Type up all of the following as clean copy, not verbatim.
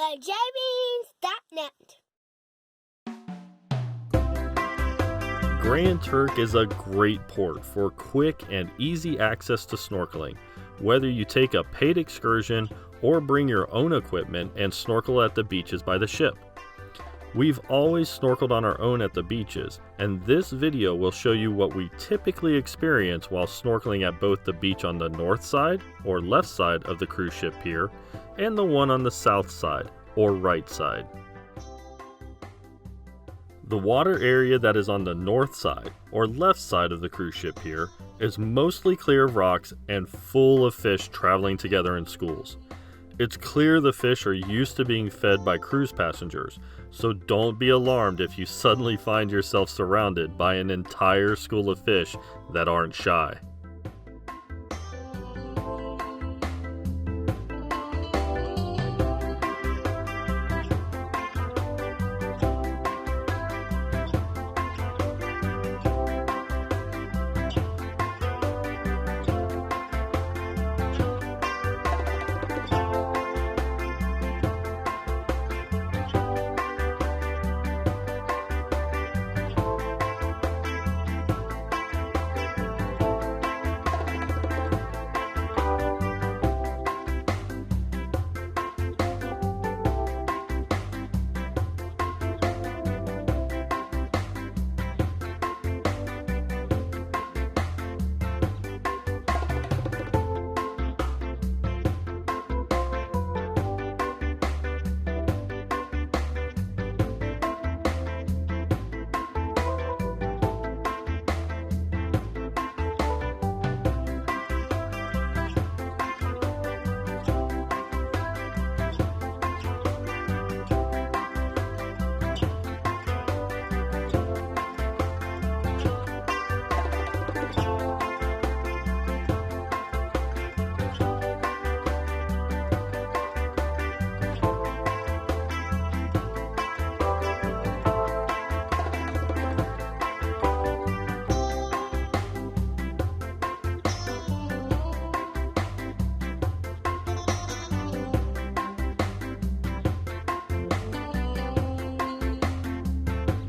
thejbeans.net. Grand Turk is a great port for quick and easy access to snorkeling, whether you take a paid excursion or bring your own equipment and snorkel at the beaches by the ship. We've always snorkeled on our own at the beaches, and this video will show you what we typically experience while snorkeling at both the beach on the north side or left side of the cruise ship pier and the one on the south side or right side. The water area that is on the north side or left side of the cruise ship pier is mostly clear of rocks and full of fish traveling together in schools. It's clear the fish are used to being fed by cruise passengers, so don't be alarmed if you suddenly find yourself surrounded by an entire school of fish that aren't shy.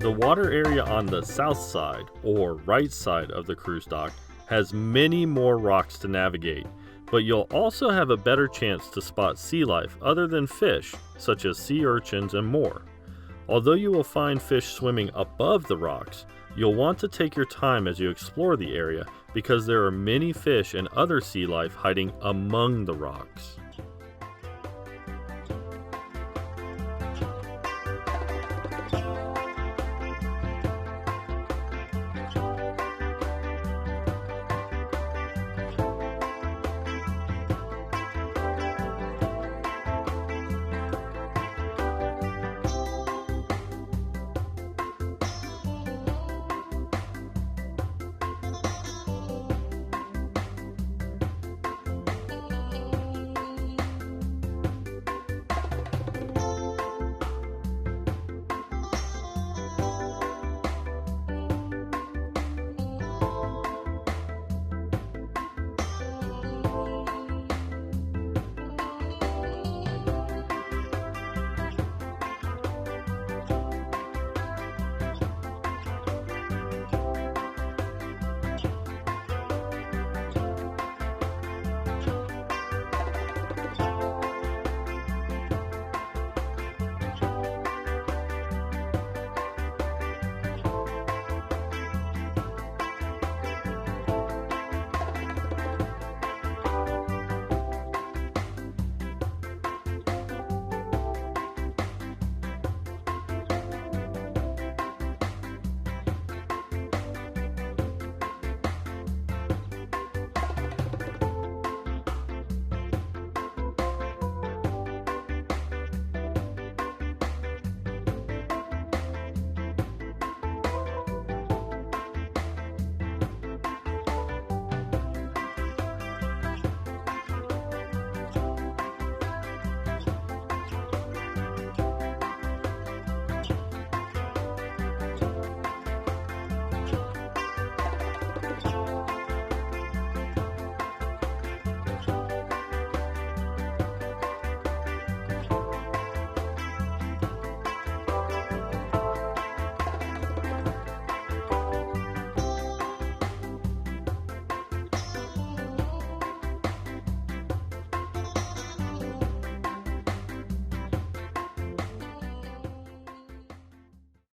The water area on the south side or right side of the cruise dock has many more rocks to navigate, but you'll also have a better chance to spot sea life other than fish, such as sea urchins and more. Although you will find fish swimming above the rocks, you'll want to take your time as you explore the area because there are many fish and other sea life hiding among the rocks.